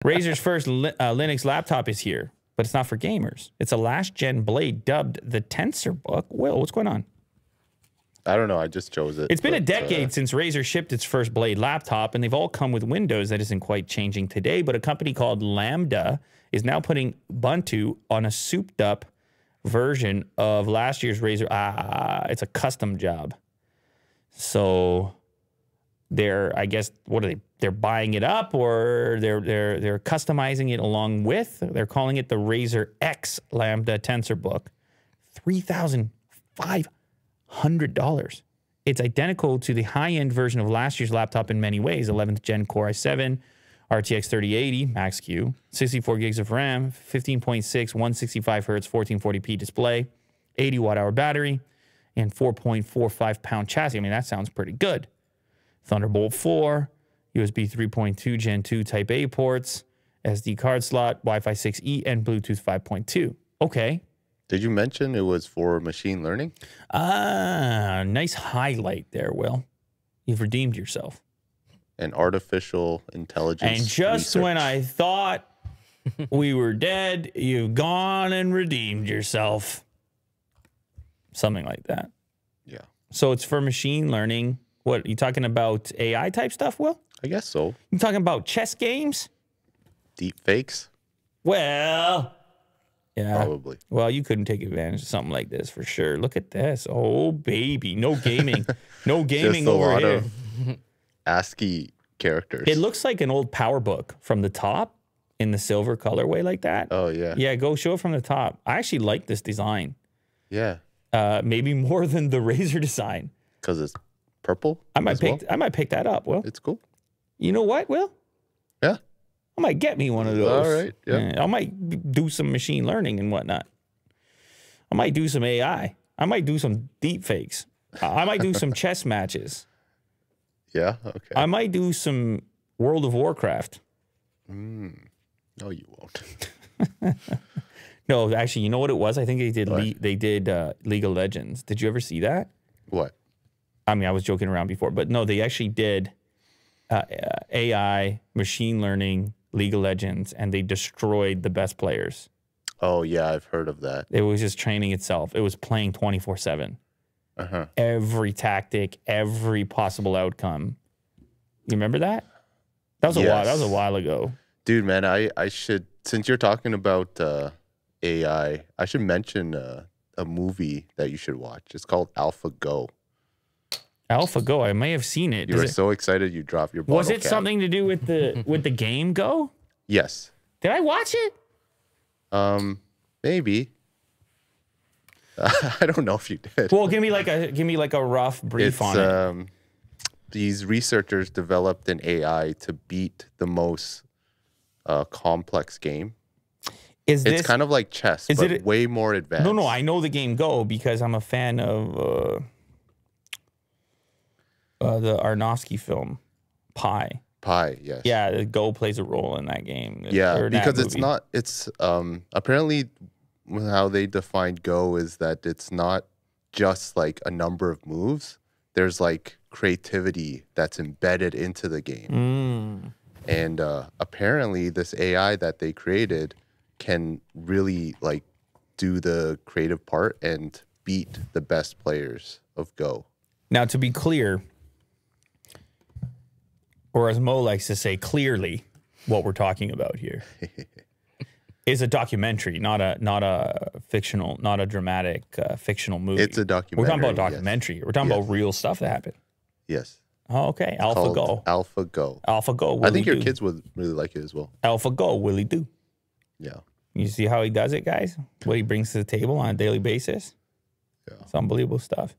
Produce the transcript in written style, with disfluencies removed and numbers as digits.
Razer's first Linux laptop is here, but it's not for gamers. It's a last-gen blade dubbed the Tensor Book. Will, what's going on? I don't know. I just chose it. It's been a decade since Razer shipped its first Blade laptop, and they've all come with Windows. That isn't quite changing today, but a company called Lambda is now putting Ubuntu on a souped-up version of last year's Razer. It's a custom job. So they're, I guess, what are they? They're buying it up, or they're customizing it along with. They're calling it the Razer X Lambda Tensor Book. $3,500. It's identical to the high-end version of last year's laptop in many ways. 11th Gen Core i7, RTX 3080, Max Q, 64 gigs of RAM, 15.6, 165 hertz, 1440p display, 80 watt-hour battery, and 4.45-pound chassis. I mean, that sounds pretty good. Thunderbolt 4, USB 3.2 Gen 2 Type A ports, SD card slot, Wi-Fi 6E, and Bluetooth 5.2. Okay. Did you mention it was for machine learning? Nice highlight there, Will. You've redeemed yourself. And artificial intelligence And just research. when I thought we were dead, you've gone and redeemed yourself. Something like that. Yeah. So it's for machine learning. What, you talking about AI type stuff, Will? I guess so. You talking about chess games? Deep fakes? Well, yeah. Probably. Well, you couldn't take advantage of something like this for sure. Look at this. Oh, baby. No gaming. No gaming Just a over lot here. of ASCII characters. It looks like an old power book from the top in the silver colorway like that. Oh, yeah. Yeah, go show it from the top. I actually like this design. Yeah. Maybe more than the Razer design. Because it's purple? I might pick that up, Will. It's cool. You know what, Will? Yeah. I might get me one of those. All right. Yeah. I might do some machine learning and whatnot. I might do some AI. I might do some deep fakes. I might do some chess matches. Yeah. Okay. I might do some World of Warcraft. No, you won't. No, actually, you know what it was? I think they did League of Legends. Did you ever see that? What? I mean, I was joking around before, but no, they actually did AI, machine learning, League of Legends, and they destroyed the best players. Oh, yeah, I've heard of that. It was just training itself. It was playing 24/7. Every tactic, every possible outcome. You remember that? That was a while. That was a while ago. Dude, man, I should, since you're talking about AI, I should mention a movie that you should watch. It's called AlphaGo. AlphaGo. I may have seen it. You were so excited you dropped your bottle Was it cap. something to do with the game Go? Yes. Did I watch it? Maybe. I don't know if you did. Well, give me like a rough brief on it. These researchers developed an AI to beat the most complex game. It's kind of like chess, but way more advanced. No, I know the game Go because I'm a fan of the Aronofsky film, Pi. Pi, yes. Yeah, the Go plays a role in that game. Yeah, because it's apparently how they define Go is that it's not just like a number of moves. There's like creativity that's embedded into the game. And apparently this AI that they created can really like do the creative part and beat the best players of Go. Now, to be clear, or as Mo likes to say, clearly, what we're talking about here is a documentary, not a fictional, not a dramatic fictional movie. It's a documentary. We're talking about a documentary. Yes. We're talking about real stuff that happened. Yes. Oh, okay. AlphaGo. AlphaGo. AlphaGo. I think your kids would really like it as well. AlphaGo. Willie do. Yeah. You see how he does it, guys? What he brings to the table on a daily basis? Yeah. It's unbelievable stuff.